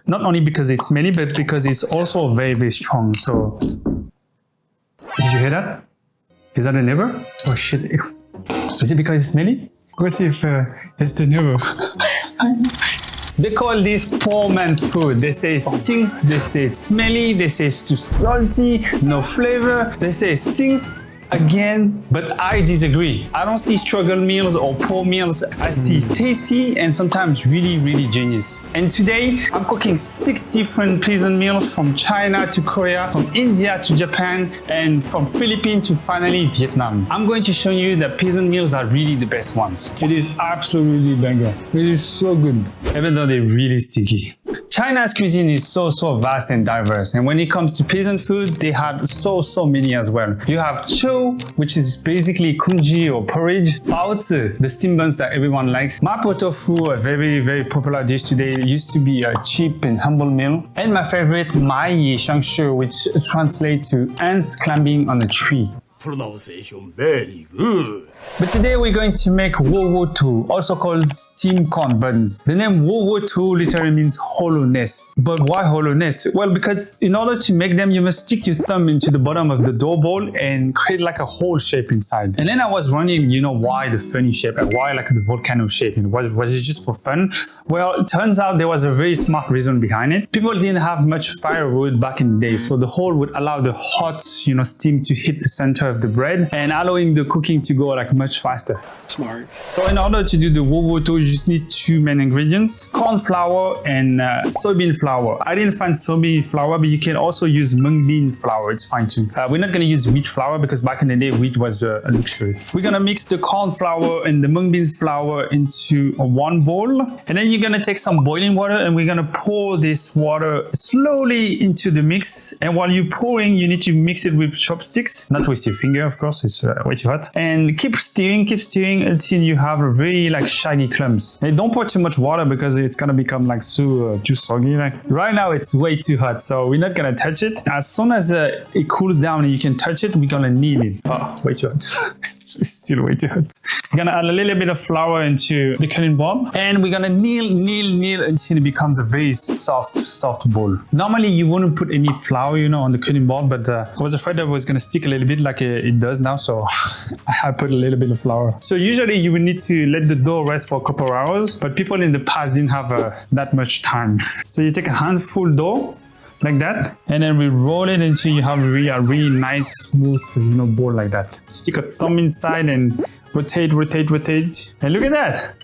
Not only because it's smelly, but because it's also very, very strong. So, did you hear that? Is that a neighbor? Oh shit. Is it because it's smelly? What if it's the neighbor? They call this poor man's food. They say it stinks, they say it's smelly, they say it's too salty, no flavor. They say it stinks again, but I disagree. I don't see struggle meals or poor meals. I see tasty and sometimes really, really genius. And today I'm cooking 6 different Peasant meals from China to Korea, from India to Japan, and from Philippines to finally Vietnam. I'm going to show you that Peasant meals are really the best ones. It is absolutely banger. It is so good, even though they're really sticky. China's cuisine is so vast and diverse, and when it comes to peasant food, they have so many as well. You have Cho, which is basically congee or porridge. Baozi, the steamed buns that everyone likes. Mapo tofu, a very popular dish today. It used to be a cheap and humble meal. And my favorite, Mai Shangshu, which translates to ants climbing on a tree. Pronunciation very good. But today we're going to make wo wo tu, also called steamed corn buns. The name wo wo tu literally means hollow nest. But why hollow nest? Well, because in order to make them, you must stick your thumb into the bottom of the dough bowl and create like a hole shape inside. And then I was wondering, why the funny shape and why like the volcano shape? Was it just for fun? Well, it turns out there was a very smart reason behind it. People didn't have much firewood back in the day, so the hole would allow the hot, steam to hit the center of the bread and allowing the cooking to go like much faster. Smart. So in order to do the wo wo tu, you just need 2 main ingredients: corn flour and soybean flour. I didn't find soybean flour, but you can also use mung bean flour. It's fine too. We're not going to use wheat flour because back in the day, wheat was a luxury. We're going to mix the corn flour and the mung bean flour into one bowl. And then you're going to take some boiling water and we're going to pour this water slowly into the mix. And while you're pouring, you need to mix it with chopsticks, not with your finger, of course, it's way too hot. And keep stirring until you have a very like shaggy clumps. And don't pour too much water because it's gonna become like too soggy. Like right now it's way too hot, so we're not gonna touch it. As soon as it cools down and you can touch it, we're gonna knead it. Oh, way too hot. It's still way too hot. We're gonna add a little bit of flour into the cutting board and we're gonna knead until it becomes a very soft ball. Normally you wouldn't put any flour, on the cutting board, but I was afraid that it was gonna stick a little bit like it does now, so I put a little bit of flour. So usually you would need to let the dough rest for a couple of hours, but people in the past didn't have that much time. So you take a handful dough like that, and then we roll it until you have a really nice smooth ball like that. Stick a thumb inside and rotate, and look at that.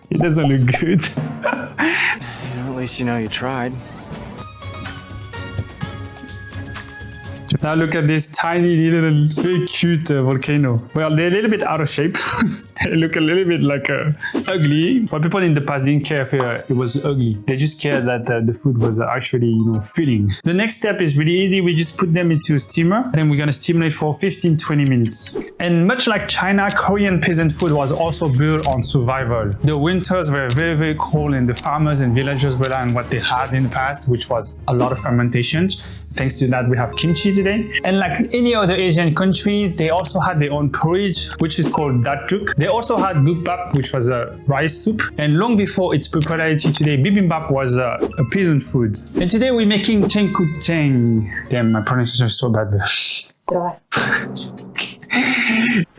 It doesn't look good. At least you tried. Now look at this tiny little, very cute volcano. Well, they're a little bit out of shape. They look a little bit like ugly. But people in the past didn't care if it was ugly. They just cared that the food was actually, filling. The next step is really easy. We just put them into a steamer. And then we're going to steam it for 15-20 minutes. And much like China, Korean peasant food was also built on survival. The winters were very cold and the farmers and villagers relied on what they had in the past, which was a lot of fermentation. Thanks to that, we have kimchi today. And like any other Asian countries, they also had their own porridge, which is called datjuk. They also had gukbap, which was a rice soup. And long before its popularity today, bibimbap was a peasant food. And today we're making Cheonggukjang. Damn, my pronunciation is so bad.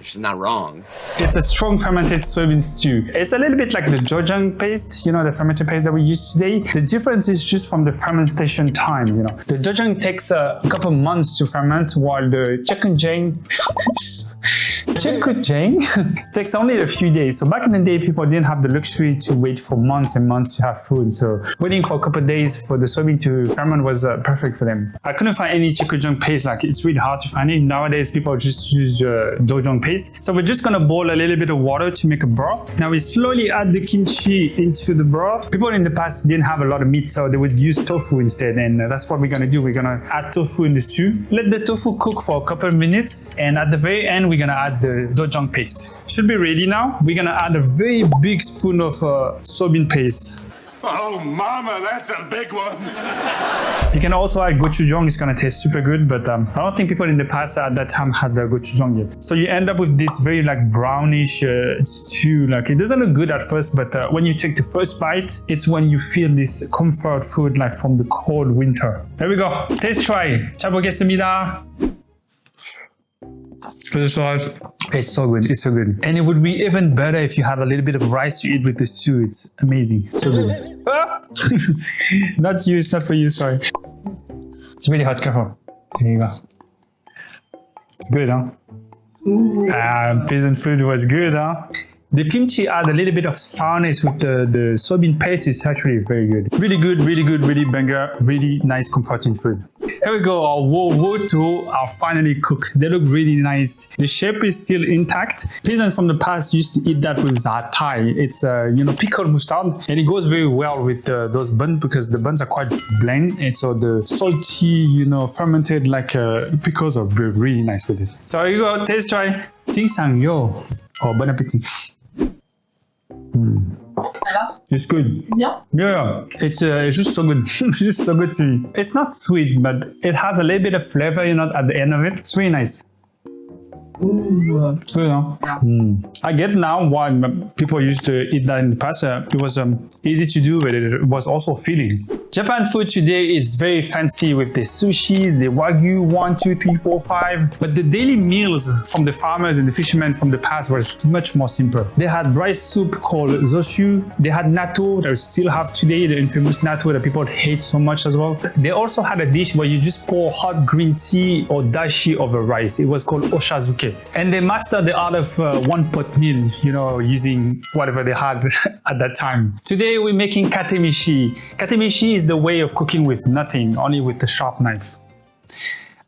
She's not wrong. It's a strong fermented soybean stew. It's a little bit like the Cheonggukjang paste, the fermented paste that we use today. The difference is just from the fermentation time, The Cheonggukjang takes a couple months to ferment, while the Cheonggukjang takes only a few days. So back in the day, people didn't have the luxury to wait for months and months to have food. So waiting for a couple of days for the soybean to ferment was perfect for them. I couldn't find any Cheonggukjang paste. It's really hard to find it. Nowadays, people just use Cheonggukjang paste. So we're just gonna boil a little bit of water to make a broth. Now we slowly add the kimchi into the broth. People in the past didn't have a lot of meat, so they would use tofu instead. And that's what we're gonna do. We're gonna add tofu in the stew. Let the tofu cook for a couple of minutes. And at the very end, we're gonna add the Cheonggukjang paste. Should be ready now. We're gonna add a very big spoon of soybean paste. Oh, mama, that's a big one. You can also add gochujang, it's gonna taste super good, but I don't think people in the past at that time had the gochujang yet. So you end up with this very like brownish stew. Like it doesn't look good at first, but when you take the first bite, it's when you feel this comfort food like from the cold winter. Here we go. Taste try. 잘 보겠습니다. It's so good, it's so good. And it would be even better if you had a little bit of rice to eat with the stew. It's amazing, it's so good. Not you, it's not for you, sorry. It's really hot, careful. There you go. It's good, huh? Peasant food was good, huh? The kimchi add a little bit of sourness with the soybean paste. Is actually very good. Really good, really banger, really nice comforting food. Here we go, our wo are finally cooked. They look really nice. The shape is still intact. Peasant from the past used to eat that with zatai. It's pickled mustard, and it goes very well with those buns because the buns are quite bland, and so the salty, fermented like pickles are really nice with it. So here you go, taste try. Sinangag. Oh, bon appetit. It's good. Yeah. Yeah. It's just so good. It's just so good to me. It's not sweet, but it has a little bit of flavor, at the end of it. It's really nice. It's good, huh? Yeah. I get now why people used to eat that in the past. It was easy to do, but it was also filling. Japan food today is very fancy with the sushis, the wagyu 1, 2, 3, 4, 5. But the daily meals from the farmers and the fishermen from the past was much more simple. They had rice soup called zoshu. They had natto that we still have today, the infamous natto that people hate so much as well. They also had a dish where you just pour hot green tea or dashi over rice. It was called oshazuke. And they mastered the art of one pot meal, using whatever they had at that time. Today we're making katemeshi. Katemeshi is the way of cooking with nothing, only with the sharp knife.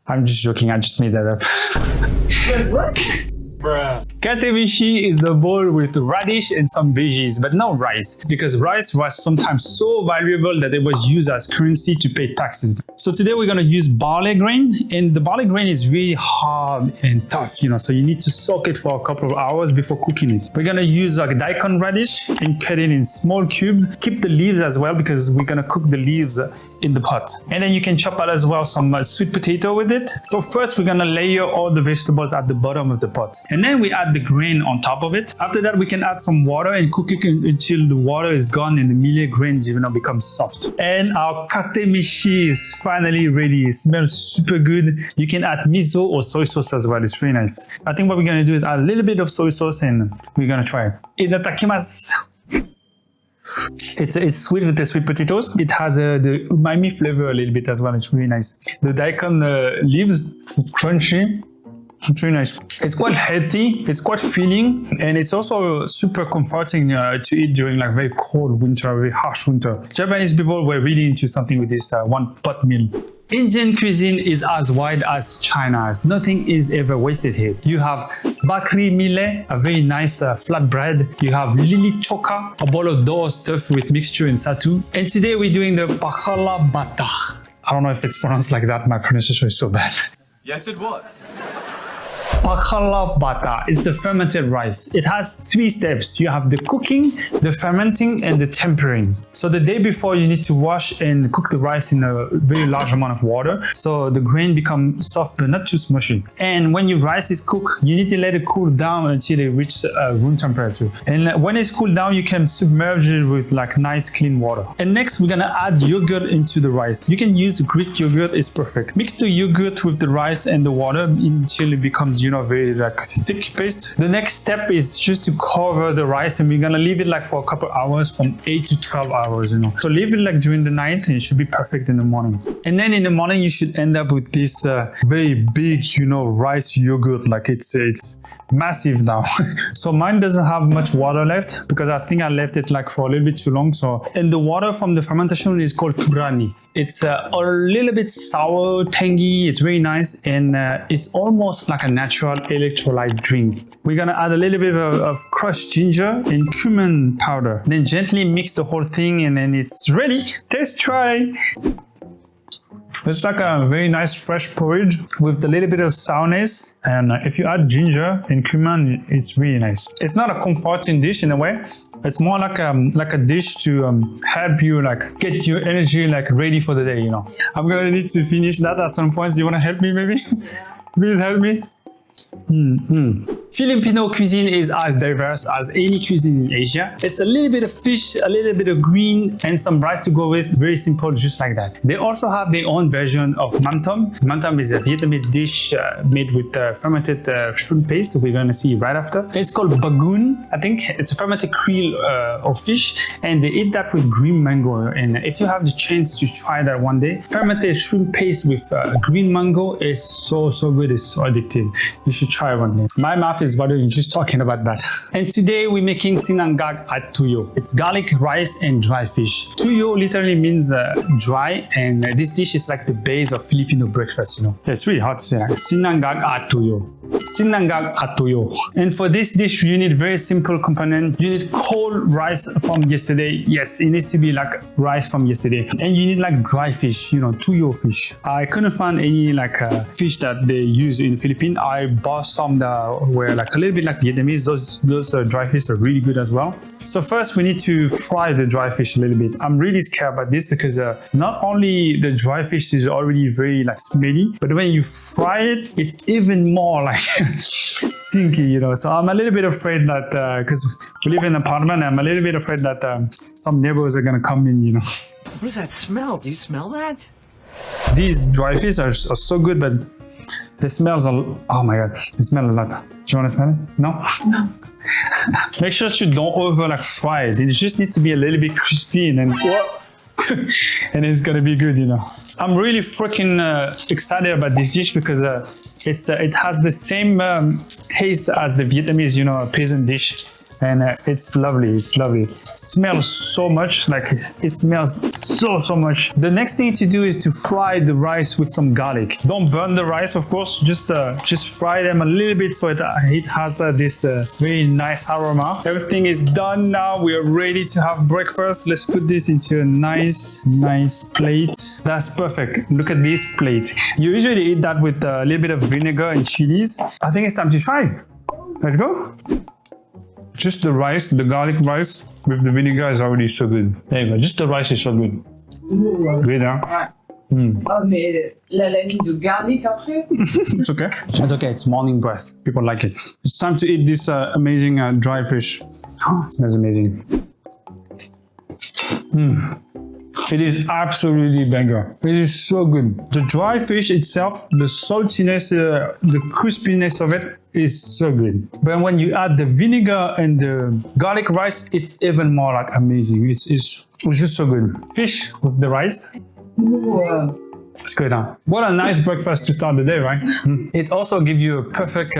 I'm just joking, I just made that up. Wait, what? Bruh. Katemeshi is the bowl with radish and some veggies, but no rice, because rice was sometimes so valuable that it was used as currency to pay taxes. So today we're going to use barley grain, and the barley grain is really hard and tough, so you need to soak it for a couple of hours before cooking it. We're going to use like daikon radish and cut it in small cubes. Keep the leaves as well because we're going to cook the leaves in the pot. And then you can chop out as well some sweet potato with it. So first we're going to layer all the vegetables at the bottom of the pot. And then we add the grain on top of it. After that, we can add some water and cook it until the water is gone and the mealy grains become soft. And our katemeshi is finally ready. It smells super good. You can add miso or soy sauce as well. It's really nice. I think what we're going to do is add a little bit of soy sauce and we're going to try it. Itadakimasu. It's sweet with the sweet potatoes. It has the umami flavor a little bit as well. It's really nice. The daikon leaves, crunchy. It's really nice. It's quite healthy, it's quite filling, and it's also super comforting to eat during like very cold winter, very harsh winter. Japanese people were really into something with this one pot meal. Indian cuisine is as wide as China's. Nothing is ever wasted here. You have bakri mile, a very nice flat bread. You have lili choka, a bowl of dough stuffed with mixture and sattu. And today we're doing the Pakhala Bhata. I don't know if it's pronounced like that. My pronunciation is so bad. Yes, it was. Pakhala Bhata is the fermented rice. It has 3 steps. You have the cooking, the fermenting, and the tempering. So the day before, you need to wash and cook the rice in a very large amount of water, so the grain becomes soft but not too smushy. And when your rice is cooked, you need to let it cool down until it reaches room temperature. And when it's cooled down, you can submerge it with like nice clean water. And next, we're gonna add yogurt into the rice. You can use Greek yogurt, it's perfect. Mix the yogurt with the rice and the water until it becomes very like thick paste. The next step is just to cover the rice, and we're gonna leave it like for a couple hours, from 8 to 12 hours. So leave it like during the night, and it should be perfect in the morning. And then in the morning, you should end up with this very big, rice yogurt. Like it's massive now. So mine doesn't have much water left because I think I left it like for a little bit too long. So, and the water from the fermentation is called turani. It's a little bit sour, tangy. It's very nice, and it's almost like a natural electrolyte drink. We're gonna add a little bit of crushed ginger and cumin powder. Then gently mix the whole thing, and then it's ready. Taste try. It's like a very nice fresh porridge with a little bit of sourness. And if you add ginger and cumin, it's really nice. It's not a comforting dish in a way. It's more like a dish to help you like get your energy like ready for the day, you know. I'm gonna need to finish that at some point. Do you wanna help me maybe? Please help me. Filipino cuisine is as diverse as any cuisine in Asia. It's a little bit of fish, a little bit of green, and some rice to go with. Very simple, just like that. They also have their own version of Mam Tom. Mam Tom is a Vietnamese dish made with fermented shrimp paste. We're gonna see right after. It's called bagoon. I think it's a fermented krill of fish, and they eat that with green mango. And if you have the chance to try that one day, fermented shrimp paste with green mango is so good. It's so addictive. You should try one day. My mouth is watering just talking about that. And today we're making Sinangag at Tuyo. It's garlic, rice, and dry fish. Tuyo literally means dry, and this dish is like the base of Filipino breakfast, you know. It's really hard to say that. Sinangag at Tuyo. Sinangag at Tuyo. And for this dish, you need very simple component. You need cold rice from yesterday. Yes, it needs to be like rice from yesterday. And you need like dry fish, you know, Tuyo fish. I couldn't find any like fish that they use in Philippines. I bought some that were like a little bit like Vietnamese. Those dry fish are really good as well. So first we need to fry the dry fish a little bit. I'm really scared about this because not only the dry fish is already very like smelly, but when you fry it, it's even more like stinky, you know. So I'm a little bit afraid that because we live in an apartment, I'm a little bit afraid that some neighbors are gonna come in, you know. What does that smell? Do you smell that? These dry fish are so good, but the smells are, oh my god, they smell a lot. Do you want to smell it? No? No. Make sure you don't over like fry it. It just needs to be a little bit crispy and then and it's gonna be good, you know. I'm really freaking excited about this dish because it has the same taste as the Vietnamese, you know, peasant dish. And it's lovely, it's lovely. It smells so much, like it smells so much. The next thing to do is to fry the rice with some garlic. Don't burn the rice, of course, just fry them a little bit so it has this very nice aroma. Everything is done now, we are ready to have breakfast. Let's put this into a nice plate. That's perfect, look at this plate. You usually eat that with a little bit of vinegar and chilies. I think it's time to try. Let's go. Just the rice, the garlic rice with the vinegar is already so good. There you go, just the rice is so good. Good, huh? Oh, mais la laine de garlic après. It's okay. It's okay, it's morning breath. People like it. It's time to eat this amazing dry fish. It smells amazing. It is absolutely banger. It is so good. The dry fish itself, the saltiness, the crispiness of it is so good. But when you add the vinegar and the garlic rice, it's even more like amazing. It's just so good. Fish with the rice. Ooh. It's good, huh? What a nice breakfast to start the day, right? It also gives you a perfect,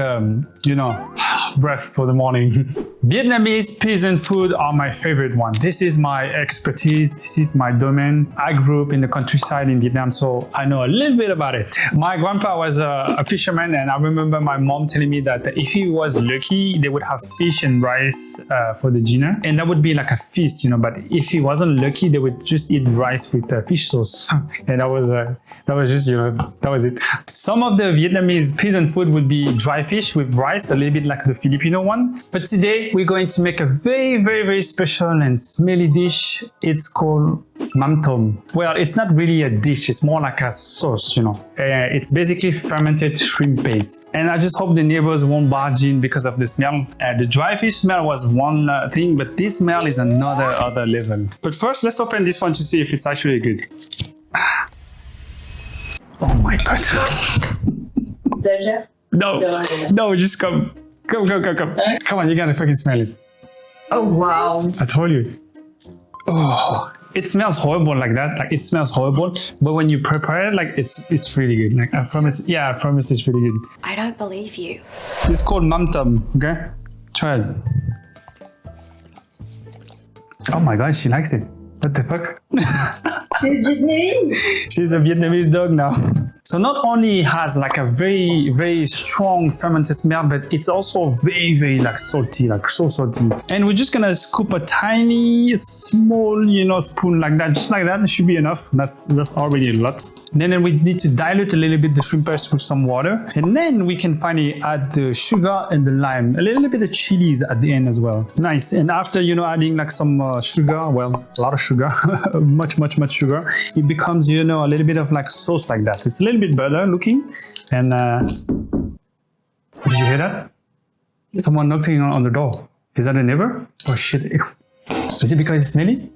you know, breath for the morning. Vietnamese peasant food are my favorite one. This is my expertise. This is my domain. I grew up in the countryside in Vietnam, so I know a little bit about it. My grandpa was a fisherman, and I remember my mom telling me that if he was lucky, they would have fish and rice for the dinner, and that would be like a feast, you know. But if he wasn't lucky, they would just eat rice with fish sauce, and that was just, you know, that was it. Some of the Vietnamese peasant food would be dry fish with rice, a little bit like the Filipino one. But today we're going to make a very special and smelly dish. It's called Mam Tom. Well, it's not really a dish, it's more like a sauce, you know. It's basically fermented shrimp paste. And I just hope the neighbors won't barge in because of the smell. The dry fish smell was one thing, but this smell is other level. But first, let's open this one to see if it's actually good. Oh my god. No, just come. Come on, you gotta fucking smell it. Oh wow. I told you. Oh, it smells horrible like that. Like, it smells horrible, but when you prepare it, like, it's really good. Like, I promise it's really good. I don't believe you. It's called Mam Tom, okay? Try it. Oh my god, she likes it. What the fuck? She's Vietnamese. She's a Vietnamese dog now. So not only has like a very, very strong fermented smell, but it's also very, very like salty, like so salty. And we're just gonna scoop a tiny, small, spoon like that, just like that. It should be enough. That's already a lot. And then we need to dilute a little bit the shrimp paste with some water. And then we can finally add the sugar and the lime, a little bit of chilies at the end as well. Nice. And after, adding like some sugar, well, a lot of sugar, much sugar, it becomes, a little bit of like sauce like that. It's a little bit better looking. And did you hear that? Someone knocking on the door. Is that a neighbor? Oh shit. Is it because it's smelly?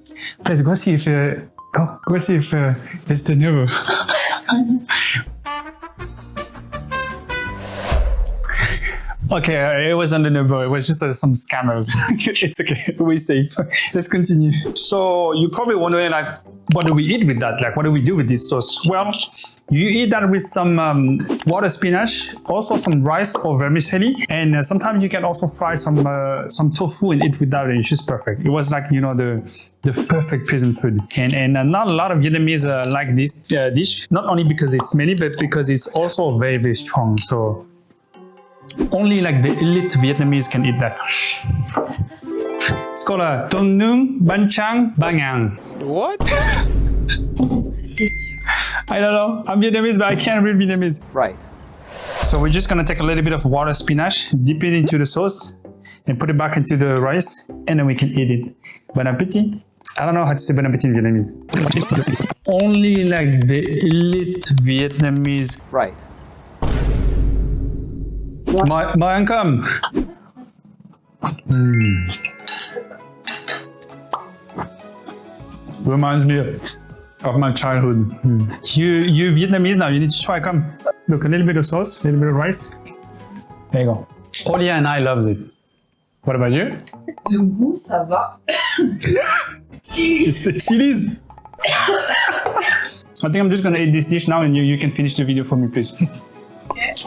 Let's go see if it's the neighbor. Okay, it wasn't the neighbor. It was just some scammers. It's okay. We're safe. Let's continue. So you're probably wondering, like, what do we eat with that? Like, what do we do with this sauce? Well, you eat that with some water spinach, also some rice or vermicelli, and sometimes you can also fry some tofu and eat with that, and it's just perfect. It was like, the perfect peasant food. And not a lot of Vietnamese like this dish, not only because it's smelly, but because it's also very, very strong. So only like the elite Vietnamese can eat that. It's called a Ton Nung Ban Chang Ba Ngang. What? I don't know. I'm Vietnamese, but I can't read Vietnamese. Right. So we're just gonna take a little bit of water spinach, dip it into the sauce, and put it back into the rice, and then we can eat it. Bon appetit. I don't know how to say bon appetit in Vietnamese. Only like the elite Vietnamese. Right. My income. Reminds me of my childhood. You Vietnamese now, you need to try. Come. Look, a little bit of sauce, a little bit of rice. There you go. Olia and I loves it. What about you? Le goût, ça va. Chili. It's the chilies. I think I'm just gonna eat this dish now, and you can finish the video for me, please.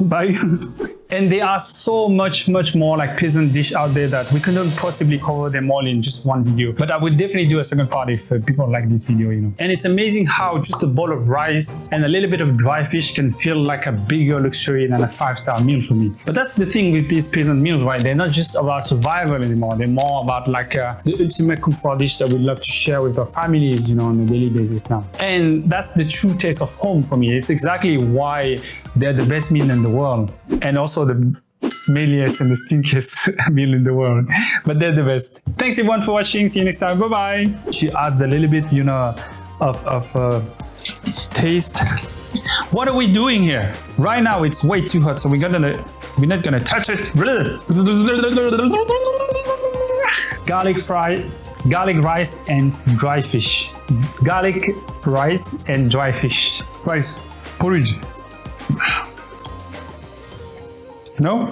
Bye. And there are so much more like peasant dish out there that we couldn't possibly cover them all in just one video. But I would definitely do a second part if people like this video, And it's amazing how just a bowl of rice and a little bit of dry fish can feel like a bigger luxury than a 5-star meal for me. But that's the thing with these peasant meals, right? They're not just about survival anymore. They're more about like the ultimate comfort dish that we love to share with our families, on a daily basis now. And that's the true taste of home for me. It's exactly why they're the best meal in the world. And also the smelliest and the stinkiest meal in the world, but they're the best. Thanks everyone for watching. See you next time. Bye bye. She adds a little bit, of taste. What are we doing here? Right now it's way too hot, so we're not gonna touch it. Garlic rice and dry fish. Garlic rice and dry fish. Rice porridge. No?